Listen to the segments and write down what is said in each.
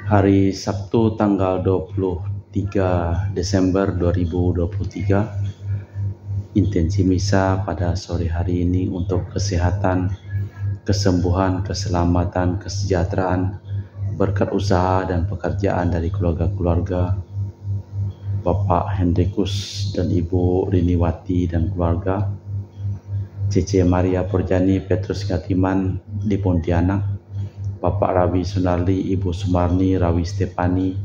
Hari Sabtu tanggal 23 Desember 2023, intensi misa pada sore hari ini untuk kesehatan, kesembuhan, keselamatan, kesejahteraan, berkat usaha dan pekerjaan dari keluarga-keluarga Bapak Hendrikus dan Ibu Riniwati dan keluarga, Cece Maria Purjani Petrus Ngatiman di Pontianak, Bapak Rawi Sunarli, Ibu Sumarni, Rawi Stepani,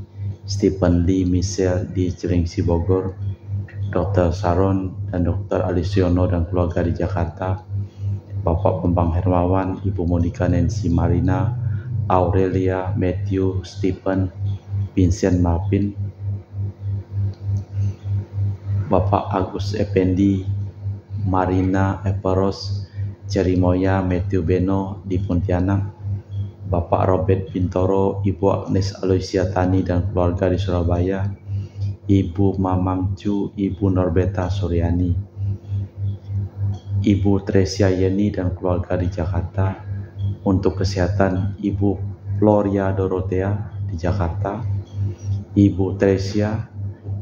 Stephen Lee Michelle di Cilengsi Bogor, Dr. Saron dan Dr. Alisiono dan keluarga di Jakarta, Bapak Bambang Hermawan, Ibu Monica Nancy Marina, Aurelia, Matthew, Stephen, Vincent Marvin, Bapak Agus Effendi, Marina Eparos, Cerimoya, Matthew Beno di Pontianak, Bapak Robert Bintoro, Ibu Agnes Aloysia Tani dan keluarga di Surabaya, Ibu Mamang Cu, Ibu Norbeta Suryani, Ibu Tresia Yeni dan keluarga di Jakarta. Untuk kesehatan, Ibu Floria Dorothea di Jakarta, Ibu Tresia,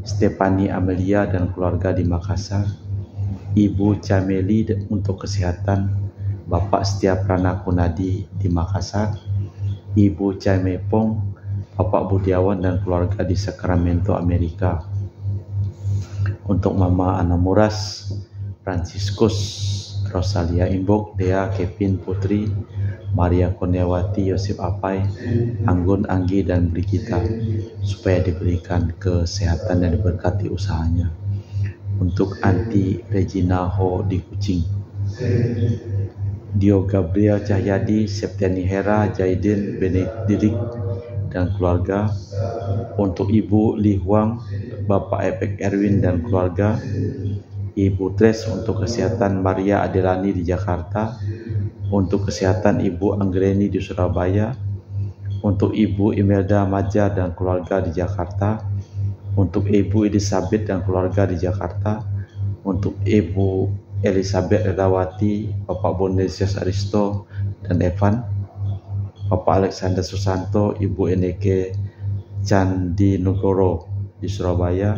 Stefani Amelia dan keluarga di Makassar, Ibu Cameli untuk kesehatan, Bapak Setia Prana Kunadi di Makassar, Ibu Camepong, Bapak Budiawan dan keluarga di Sacramento, Amerika. Untuk Mama Anamuras, Franciscus, Rosalia Imbok, Dea, Kevin Putri, Maria Kurniawati, Yosef Apai, Anggun, Anggi, dan Brigita, supaya diberikan kesehatan dan diberkati usahanya. Untuk Anti Regina Ho di Kucing, Dio Gabriel Cahyadi, Septiani Hera, Jaiden Benedict dan keluarga. Untuk Ibu Li Huang, Bapak Epek Erwin dan keluarga, Ibu Tres untuk kesehatan, Maria Adelani di Jakarta. Untuk kesehatan, Ibu Anggreni di Surabaya. Untuk Ibu Imelda Maja dan keluarga di Jakarta. Untuk Ibu Elizabeth dan keluarga di Jakarta. Untuk Ibu Elizabeth Redawati, Bapak Bonesius Aristo dan Evan, Bapak Alexander Susanto, Ibu Eneke Candi Nugoro di Surabaya.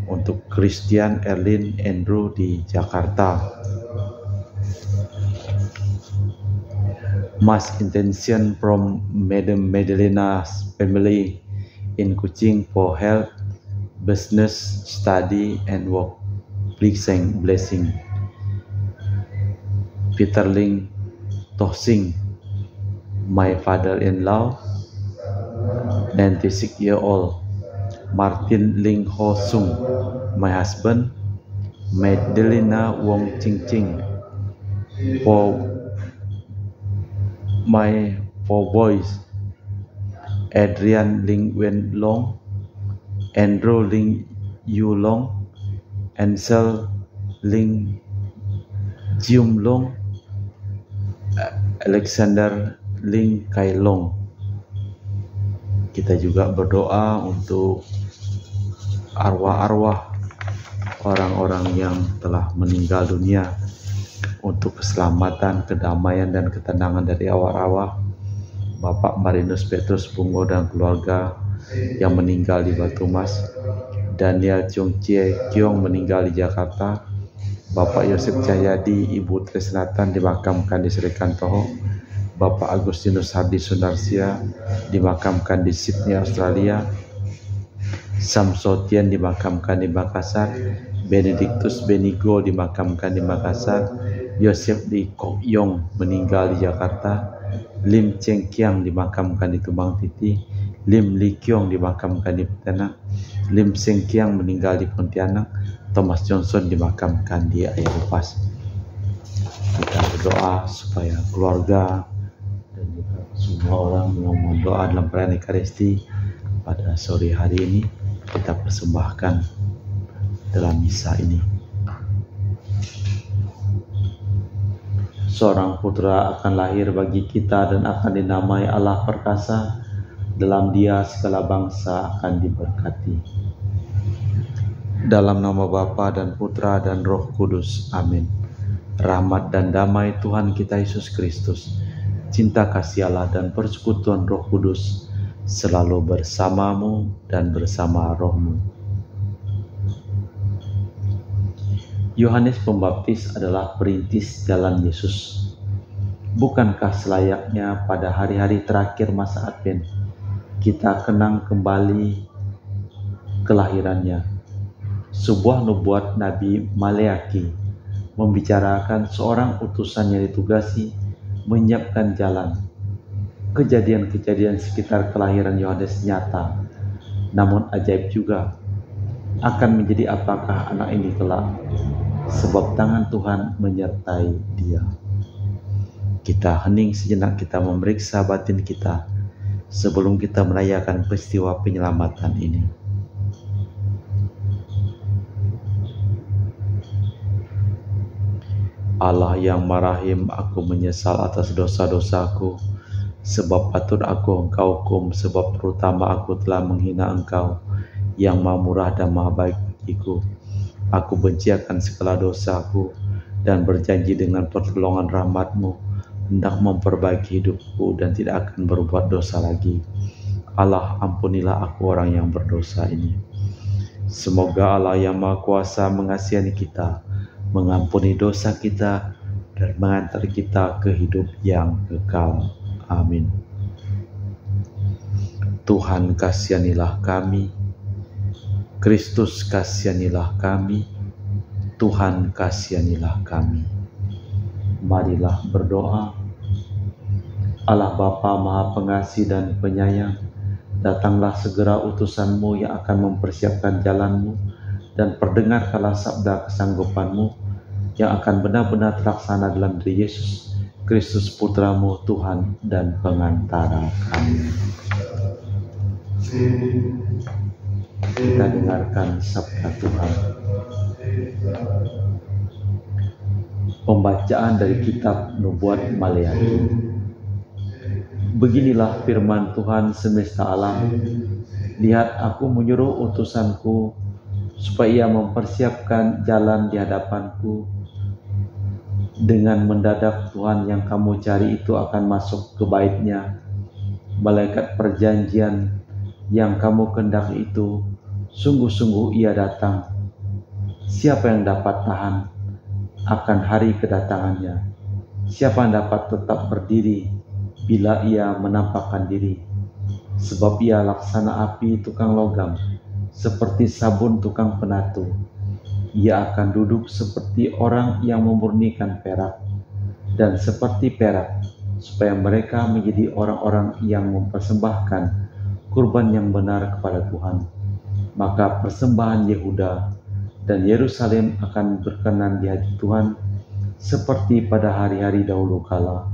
Untuk Christian Erlin Andrew di Jakarta. Mass intention from Madam Madeleina's family in Kuching for health, business, study, and work. Blessing. Peter Ling Tohsing, my father-in-law, 96-year-old. Martin Ling Ho Sung, my husband. Madeleina Wong Ching Ching, for my 4 boys. Adrian Ling Wen Long, Andrew Ling Yu Long, Ansel Ling Jium Long, Alexander Ling Kai Long. Kita juga berdoa untuk arwah-arwah orang-orang yang telah meninggal dunia, untuk keselamatan, kedamaian, dan ketenangan dari arwah-arwah Bapak Marinus Petrus Bungo dan keluarga yang meninggal di Batu Mas, Daniel Chung Chie Kiong meninggal di Jakarta, Bapak Yosef Cahyadi, Ibu Tresnatan dimakamkan di Srikantoho, Bapak Agustinus Hardi Sunarsia dimakamkan di Sydney, Australia, Samsotien dimakamkan di Makassar, Benedictus Benigo dimakamkan di Makassar, Yosef Lee Kok Yong meninggal di Jakarta, Lim Cheng Kiang dimakamkan di Tumbang Titi, Lim Li Kiong dimakamkan di Pontianak, Lim Seng Kiang meninggal di Pontianak, Thomas Johnson dimakamkan di Ayerupas. Kita berdoa supaya keluarga dan juga semua orang yang memohon doa dalam perayaan Ekaristi pada sore hari ini kita persembahkan dalam misa ini. Seorang putra akan lahir bagi kita dan akan dinamai Allah Perkasa. Dalam Dia segala bangsa akan diberkati. Dalam nama Bapa dan Putra dan Roh Kudus. Amin. Rahmat dan damai Tuhan kita Yesus Kristus, cinta kasih Allah dan persekutuan Roh Kudus selalu bersamamu dan bersama rohmu. Yohanes Pembaptis adalah perintis jalan Yesus. Bukankah selayaknya pada hari-hari terakhir masa Advent kita kenang kembali kelahirannya? Sebuah nubuat Nabi Maleaki membicarakan seorang utusan yang ditugasi menyiapkan jalan. Kejadian-kejadian sekitar kelahiran Yohanes nyata, namun ajaib juga. Akan menjadi apakah anak ini kelak? Sebab tangan Tuhan menyertai dia. Kita hening sejenak, kita memeriksa batin kita sebelum kita merayakan peristiwa penyelamatan ini. Allah yang marahim, aku menyesal atas dosa-dosaku, sebab patut aku Engkau hukum, sebab terutama aku telah menghina Engkau yang Maha Murah dan Maha Baik bagiku. Aku benci akan segala dosaku dan berjanji dengan pertolongan rahmat-Mu hendak memperbaiki hidupku dan tidak akan berbuat dosa lagi. Allah, ampunilah aku orang yang berdosa ini. Semoga Allah yang Maha Kuasa mengasihani kita, mengampuni dosa kita, dan mengantar kita ke hidup yang kekal. Amin. Tuhan, kasihanilah kami. Kristus, kasihanilah kami. Tuhan, kasihanilah kami. Marilah berdoa. Allah Bapa Maha Pengasih dan Penyayang, datanglah segera utusan-Mu yang akan mempersiapkan jalan-Mu, dan perdengarkanlah sabda kesanggupan-Mu yang akan benar-benar terlaksana dalam diri Yesus Kristus Putra-Mu, Tuhan dan Pengantara kami. Kita dengarkan sabda Tuhan. Pembacaan dari kitab Nubuat Maleaki. Beginilah firman Tuhan semesta alam. Lihat, aku menyuruh utusanku supaya ia mempersiapkan jalan di hadapanku. Dengan mendadak Tuhan yang kamu cari itu akan masuk ke bait-Nya. Malaikat perjanjian yang kamu kehendaki itu, sungguh-sungguh ia datang. Siapa yang dapat tahan akan hari kedatangannya? Siapa yang dapat tetap berdiri bila ia menampakkan diri? Sebab ia laksana api tukang logam, seperti sabun tukang penatu. Ia akan duduk seperti orang yang memurnikan perak, dan seperti perak, supaya mereka menjadi orang-orang yang mempersembahkan kurban yang benar kepada Tuhan. Maka persembahan Yehuda dan Yerusalem akan berkenan di hati Tuhan, seperti pada hari-hari dahulu kala,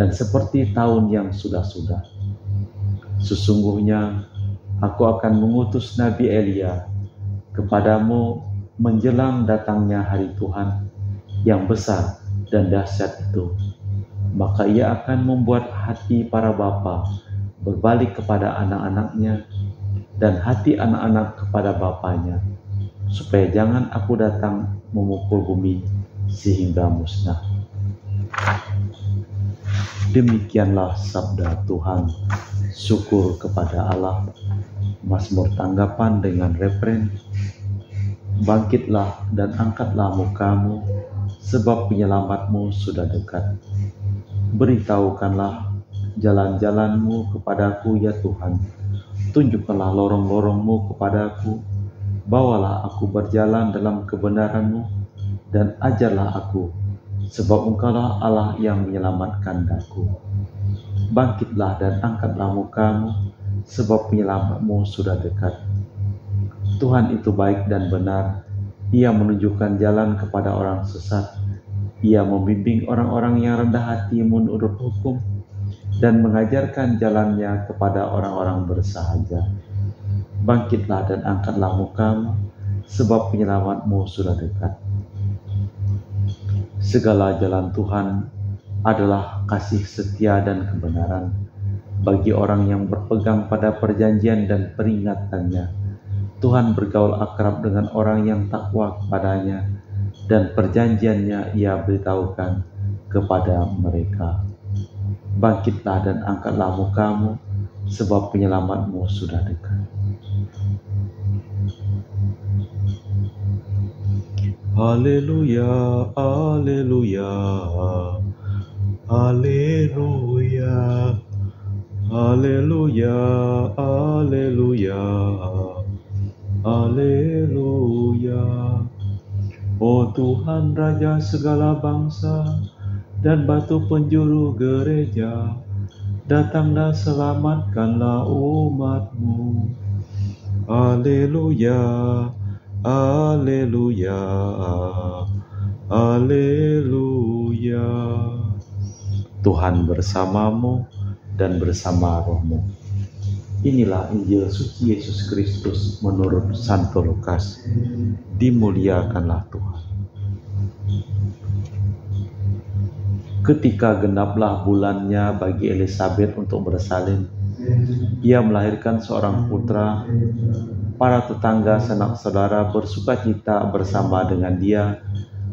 dan seperti tahun yang sudah-sudah. Sesungguhnya aku akan mengutus Nabi Elia kepadamu menjelang datangnya hari Tuhan yang besar dan dahsyat itu. Maka ia akan membuat hati para bapa berbalik kepada anak-anaknya, dan hati anak-anak kepada bapanya, supaya jangan aku datang memukul bumi sehingga musnah. Demikianlah sabda Tuhan. Syukur kepada Allah. Mazmur tanggapan dengan referen. Bangkitlah dan angkatlah mukamu, sebab penyelamat-Mu sudah dekat. Beritahukanlah jalan-jalan-Mu kepadaku, ya Tuhan. Tunjukkanlah lorong-lorong-Mu kepadaku. Bawalah aku berjalan dalam kebenaran-Mu, dan ajarlah aku, sebab Engkaulah Allah yang menyelamatkan daku. Bangkitlah dan angkatlah mukamu, sebab penyelamat-Mu sudah dekat. Tuhan itu baik dan benar. Ia menunjukkan jalan kepada orang sesat. Ia membimbing orang-orang yang rendah hati menurut hukum, dan mengajarkan jalannya kepada orang-orang bersahaja. Bangkitlah dan angkatlah mukamu, sebab penyelamat-Mu sudah dekat. Segala jalan Tuhan adalah kasih setia dan kebenaran bagi orang yang berpegang pada perjanjian dan peringatannya. Tuhan bergaul akrab dengan orang yang takwa kepadanya, dan perjanjiannya ia beritahukan kepada mereka. Bangkitlah dan angkatlah mukamu, sebab penyelamatmu sudah dekat. Haleluya, haleluya, haleluya, haleluya, haleluya, haleluya. Oh Tuhan Raja segala bangsa dan batu penjuru gereja, datang dan selamatkanlah umat-Mu. Haleluya, haleluya, haleluya. Tuhan bersamamu dan bersama rohmu. Inilah Injil suci Yesus Kristus menurut Santo Lukas. Dimuliakanlah Tuhan. Ketika genaplah bulannya bagi Elisabet untuk bersalin, ia melahirkan seorang putra. Para tetangga sanak saudara bersukacita bersama dengan dia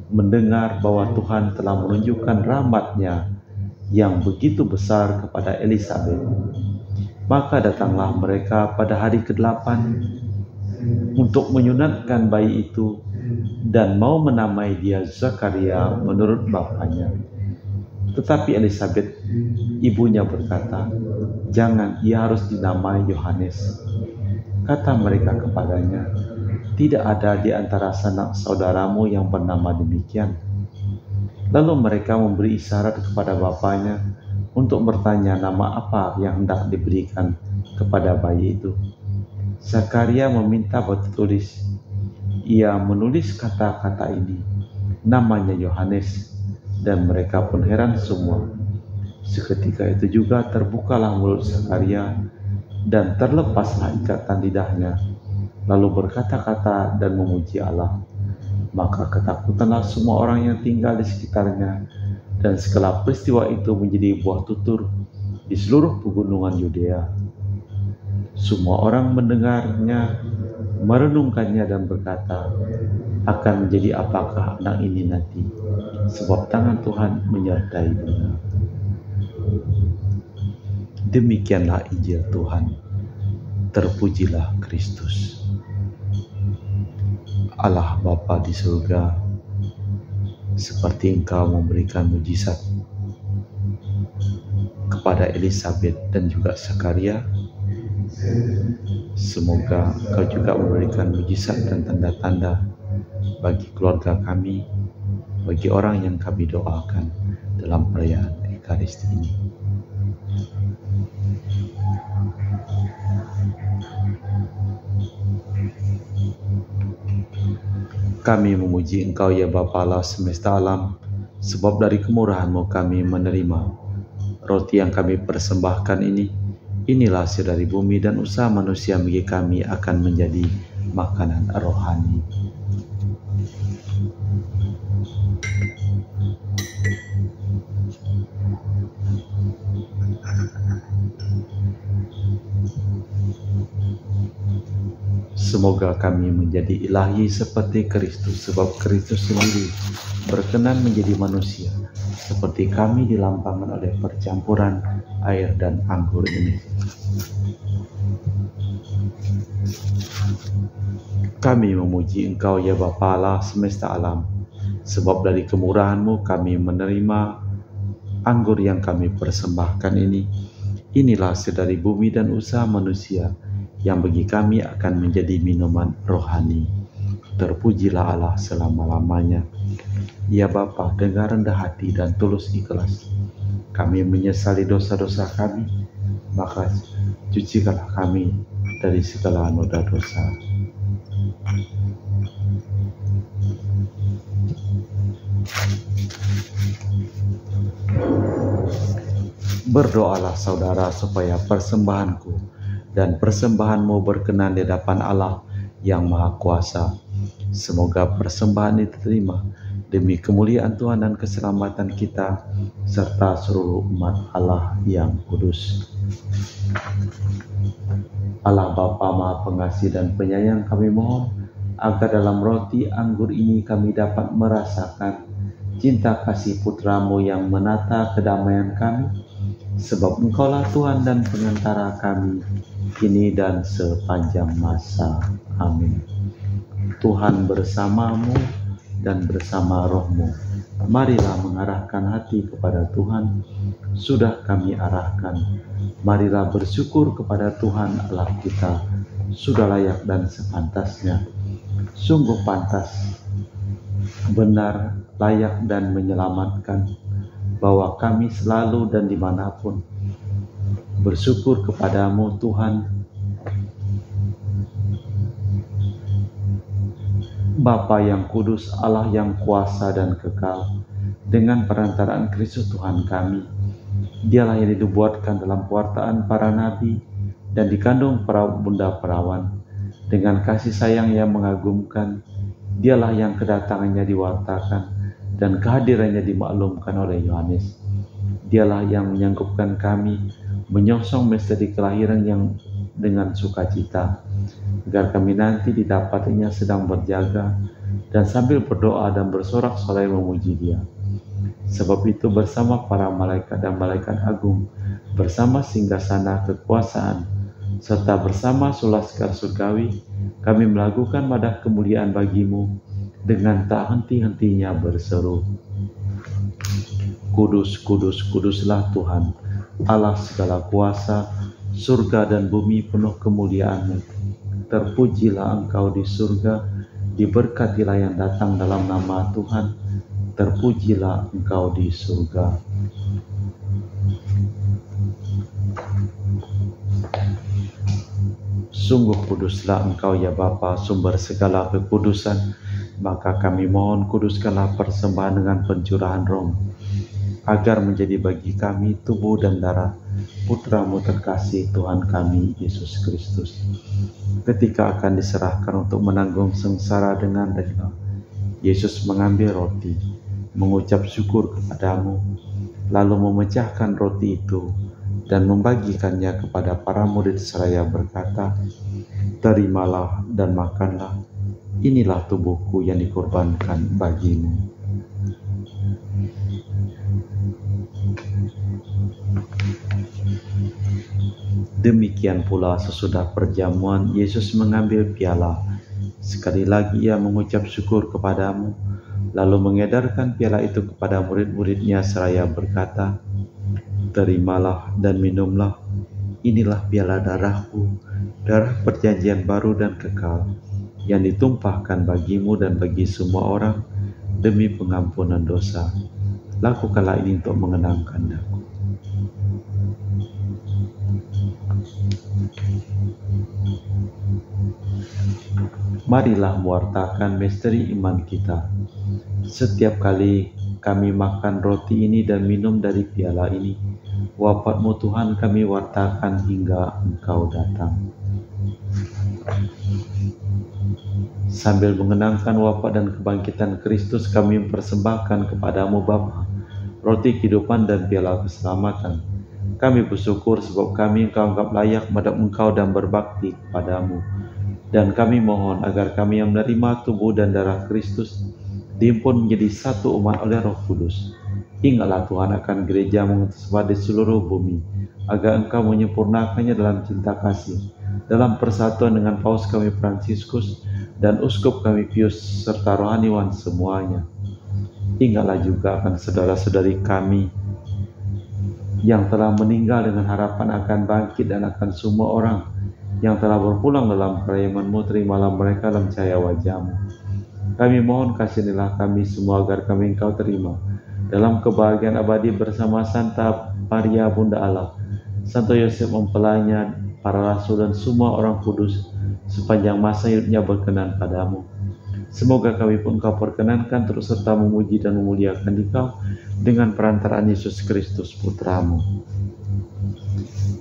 mendengar bahwa Tuhan telah menunjukkan rahmat-Nya yang begitu besar kepada Elisabet. Maka datanglah mereka pada hari ke-8 untuk menyunatkan bayi itu dan mau menamai dia Zakaria menurut bapaknya. Tetapi Elisabet, ibunya berkata, "Jangan, ia harus dinamai Yohanes." Kata mereka kepadanya, "Tidak ada di antara sanak saudaramu yang bernama demikian." Lalu mereka memberi isyarat kepada bapaknya untuk bertanya nama apa yang hendak diberikan kepada bayi itu. Zakaria meminta batu tulis. Ia menulis kata-kata ini, namanya Yohanes, dan mereka pun heran semua. Seketika itu juga terbukalah mulut Zakaria dan terlepaslah ikatan lidahnya, lalu berkata-kata dan memuji Allah. Maka ketakutanlah semua orang yang tinggal di sekitarnya, dan segala peristiwa itu menjadi buah tutur di seluruh pegunungan Yudea. Semua orang mendengarnya, merenungkannya dan berkata, "Akan menjadi apakah anak ini nanti? Sebab tangan Tuhan menyertai dia." Demikianlah Injil Tuhan. Terpujilah Kristus. Allah Bapa di surga, seperti Engkau memberikan mujizat kepada Elisabet dan juga Zakaria, semoga Engkau juga memberikan mujizat dan tanda-tanda bagi keluarga kami, bagi orang yang kami doakan dalam perayaan Ekaristi ini. Kami memuji Engkau ya Bapa Allah semesta alam, sebab dari kemurahan-Mu kami menerima roti yang kami persembahkan ini. Inilah hasil dari bumi dan usaha manusia bagi kami akan menjadi makanan rohani. Semoga kami menjadi ilahi seperti Kristus, sebab Kristus sendiri berkenan menjadi manusia, seperti kami dilambangkan oleh percampuran air dan anggur ini. Kami memuji Engkau ya Bapa Allah semesta alam, sebab dari kemurahan-Mu kami menerima anggur yang kami persembahkan ini. Inilah hasil dari bumi dan usaha manusia, yang bagi kami akan menjadi minuman rohani. Terpujilah Allah selama-lamanya. Ya Bapa, dengan rendah hati dan tulus ikhlas, kami menyesali dosa-dosa kami, maka cucikanlah kami dari segala noda dosa. Berdoalah saudara supaya persembahanku dan persembahanmu berkenan di hadapan Allah yang Maha Kuasa. Semoga persembahan diterima demi kemuliaan Tuhan dan keselamatan kita serta seluruh umat Allah yang kudus. Allah Bapa Maha Pengasih dan Penyayang, kami mohon agar dalam roti anggur ini kami dapat merasakan cinta kasih Putra-Mu yang menata kedamaian kami, sebab Engkaulah Tuhan dan pengantara kami, kini dan sepanjang masa. Amin. Tuhan bersamamu dan bersama rohmu. Marilah mengarahkan hati kepada Tuhan. Sudah kami arahkan. Marilah bersyukur kepada Tuhan Allah kita. Sudah layak dan sepantasnya. Sungguh pantas, benar, layak dan menyelamatkan, bahwa kami selalu dan dimanapun bersyukur kepadamu Tuhan, Bapa yang kudus, Allah yang kuasa dan kekal, dengan perantaraan Kristus Tuhan kami. Dialah yang dinubuatkan dalam pewartaan para nabi dan dikandung para bunda perawan, dengan kasih sayang yang mengagumkan. Dialah yang kedatangannya diwartakan dan kehadirannya dimaklumkan oleh Yohanes. Dialah yang menyanggupkan kami menyongsong misteri kelahiran yang dengan sukacita, agar kami nanti didapatinya sedang berjaga dan sambil berdoa dan bersorak-sorai memuji Dia. Sebab itu bersama para malaikat dan malaikat agung, bersama singgasana kekuasaan, serta bersama sulaskar surgawi, kami melakukan madah kemuliaan bagimu dengan tak henti-hentinya berseru, Kudus, kudus, kuduslah Tuhan, Allah segala kuasa, surga dan bumi penuh kemuliaan-Mu. Terpujilah Engkau di surga, diberkatilah yang datang dalam nama Tuhan, terpujilah Engkau di surga. Sungguh kuduslah Engkau ya Bapa, sumber segala kekudusan, maka kami mohon kuduskanlah persembahan dengan pencurahan Roh, agar menjadi bagi kami tubuh dan darah Putra-Mu terkasih Tuhan kami Yesus Kristus. Ketika akan diserahkan untuk menanggung sengsara dengan rela, Yesus mengambil roti, mengucap syukur kepadamu, lalu memecahkan roti itu dan membagikannya kepada para murid seraya berkata, Terimalah dan makanlah, inilah tubuhku yang dikorbankan bagimu. Demikian pula sesudah perjamuan, Yesus mengambil piala. Sekali lagi Ia mengucap syukur kepadamu, lalu mengedarkan piala itu kepada murid-muridnya seraya berkata, Terimalah dan minumlah, inilah piala darahku, darah perjanjian baru dan kekal, yang ditumpahkan bagimu dan bagi semua orang demi pengampunan dosa. Lakukanlah ini untuk mengenangkan Aku. Marilah mewartakan misteri iman kita. Setiap kali kami makan roti ini dan minum dari piala ini, wafat-Mu Tuhan kami wartakan hingga Engkau datang. Sambil mengenangkan wafat dan kebangkitan Kristus, kami mempersembahkan kepadamu Bapa roti kehidupan dan piala keselamatan. Kami bersyukur sebab kami Engkau anggap layak menghadap Engkau dan berbakti kepadamu. Dan kami mohon agar kami yang menerima tubuh dan darah Kristus dihimpun menjadi satu umat oleh Roh Kudus. Ingatlah Tuhan akan gereja-Mu tersebar di seluruh bumi, agar Engkau menyempurnakannya dalam cinta kasih, dalam persatuan dengan Paus kami Fransiskus dan Uskup kami Pius serta rohaniwan semuanya. Ingatlah juga akan saudara-saudari kami yang telah meninggal dengan harapan akan bangkit, dan akan semua orang yang telah berpulang dalam kerahiman-Mu, terimalah mereka dalam cahaya wajah-Mu. Kami mohon kasihanilah kami semua agar kami Engkau terima dalam kebahagiaan abadi bersama Santa Maria Bunda Allah, Santo Yosef mempelainya, para rasul dan semua orang kudus sepanjang masa hidupnya berkenan padamu. Semoga kami pun Kau perkenankan terus serta memuji dan memuliakan Dikau dengan perantaraan Yesus Kristus Putra-Mu.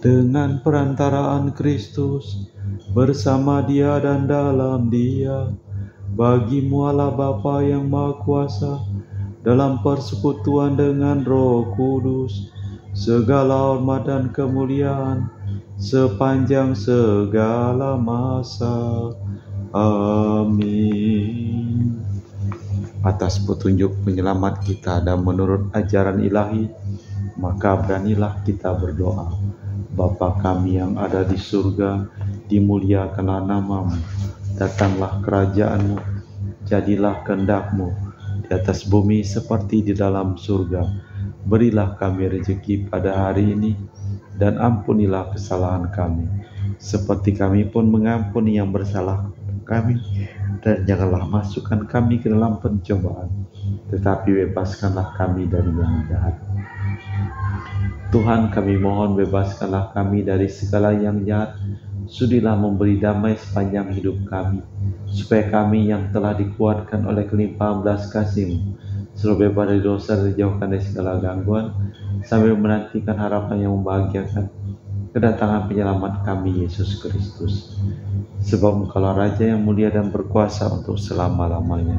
Dengan perantaraan Kristus, bersama Dia dan dalam Dia, bagi-Mu Allah Bapa yang Maha Kuasa, dalam persekutuan dengan Roh Kudus, segala hormat dan kemuliaan sepanjang segala masa. Amin. Atas petunjuk penyelamat kita dan menurut ajaran ilahi, Maka beranilah kita berdoa. Bapa kami yang ada di surga, dimuliakanlah nama-Mu, datanglah kerajaan-Mu, jadilah kehendak-Mu di atas bumi seperti di dalam surga. Berilah kami rezeki pada hari ini, dan ampunilah kesalahan kami, seperti kami pun mengampuni yang bersalah kami. Dan janganlah masukkan kami ke dalam pencobaan, tetapi bebaskanlah kami dari yang jahat. Tuhan, kami mohon bebaskanlah kami dari segala yang jahat. Sudilah memberi damai sepanjang hidup kami, supaya kami yang telah dikuatkan oleh kelimpahan belas kasih-Mu selalu bebas dari dosa dan dijauhkan dari segala gangguan, sambil menantikan harapan yang membahagiakan, kedatangan penyelamat kami, Yesus Kristus. Sebab Engkaulah Raja yang mulia dan berkuasa untuk selama-lamanya.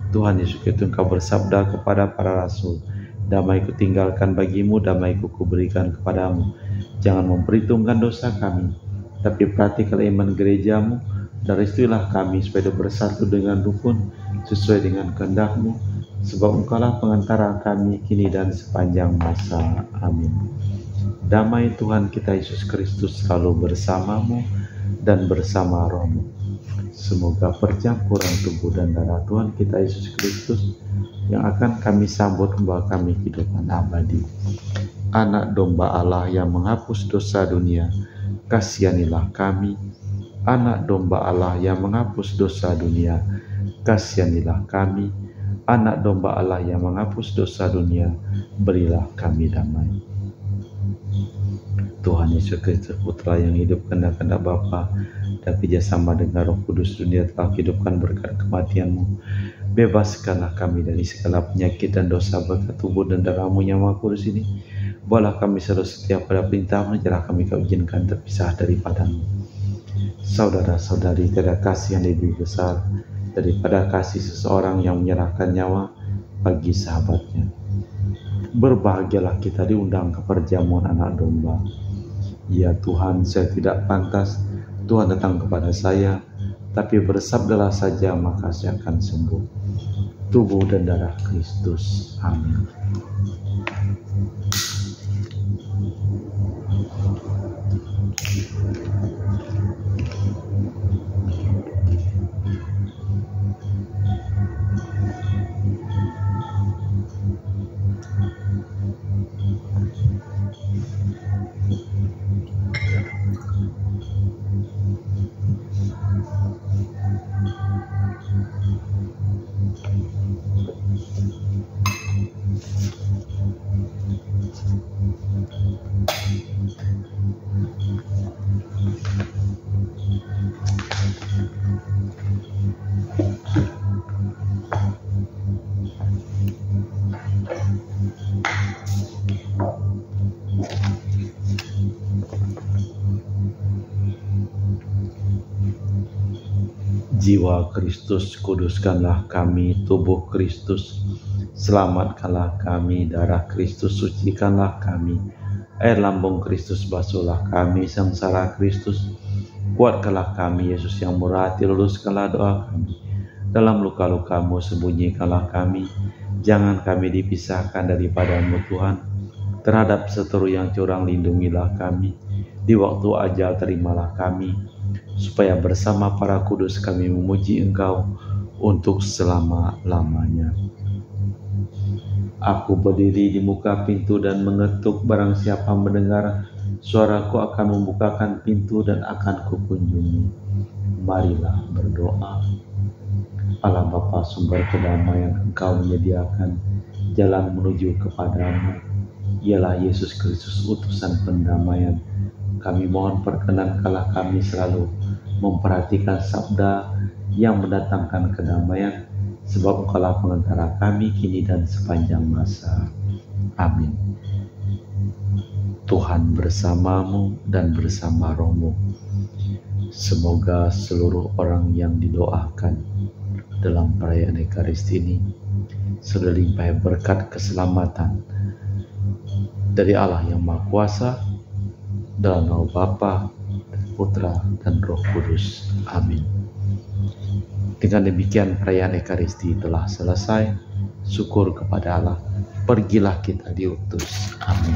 Tuhan Yesus Kristus, Engkau bersabda kepada para rasul, damai kutinggalkan bagimu, damai kuberikan kepadamu. Jangan memperhitungkan dosa kami, tapi perhatikanlah iman gerejamu, dan restuilah kami supaya bersatu dengan rukun sesuai dengan kehendak-Mu, sebab Engkaulah pengantara kami kini dan sepanjang masa. Amin. Damai Tuhan kita Yesus Kristus selalu bersamamu dan bersama rohmu. Semoga percampuran tubuh dan darah Tuhan kita Yesus Kristus yang akan kami sambut membawa kami kehidupan abadi. Anak domba Allah yang menghapus dosa dunia, kasihanilah kami. Anak domba Allah yang menghapus dosa dunia, kasihanilah kami. Anak domba Allah yang menghapus dosa dunia, berilah kami damai. Tuhan Yesus Kristus, Putra yang hidup kehendak Bapa dan kerjasama dengan Roh Kudus, dunia telah hidupkan berkat kematian-Mu. Bebaskanlah kami dari segala penyakit dan dosa berkat tubuh dan darah-Mu yang Maha Kudus ini. Bawalah kami selalu setia pada perintah-Mu, janganlah kami Kau izinkan terpisah daripada-Mu. Saudara-saudari, tiada kasih yang lebih besar daripada kasih seseorang yang menyerahkan nyawa bagi sahabatnya. Berbahagialah kita diundang ke perjamuan anak domba. Ya Tuhan, saya tidak pantas Tuhan datang kepada saya, tapi bersabdalah saja maka saya akan sembuh. Tubuh dan darah Kristus. Amin. Jiwa Kristus, kuduskanlah kami. Tubuh Kristus, selamatkanlah kami. Darah Kristus, sucikanlah kami. Air lambung Kristus, basuhlah kami. Sengsara Kristus, kuatkanlah kami. Yesus yang murah hati, luluskanlah doa kami. Dalam luka-luka-Mu, sembunyikanlah kami. Jangan kami dipisahkan daripada-Mu Tuhan. Terhadap seteru yang curang, lindungilah kami. Di waktu ajal, terimalah kami, supaya bersama para kudus kami memuji Engkau untuk selama-lamanya. Aku berdiri di muka pintu dan mengetuk, barang siapa mendengar suaraku akan membukakan pintu dan akan kukunjungi. Marilah berdoa. Allah Bapa, sumber kedamaian, Engkau menyediakan jalan menuju kepadamu. Ialah Yesus Kristus, utusan pendamaian. Kami mohon perkenankanlah kami selalu memperhatikan sabda yang mendatangkan kedamaian, sebab Engkaulah pengantara kami kini dan sepanjang masa. Amin. Tuhan bersamamu dan bersama rohmu. Semoga seluruh orang yang didoakan dalam perayaan Ekaristi ini sudah limpah berkat keselamatan dari Allah yang Maha Kuasa, dalam nama Bapa, Putra, dan Roh Kudus. Amin. Dengan demikian perayaan Ekaristi telah selesai. Syukur kepada Allah. pergilah kita diutus. Amin.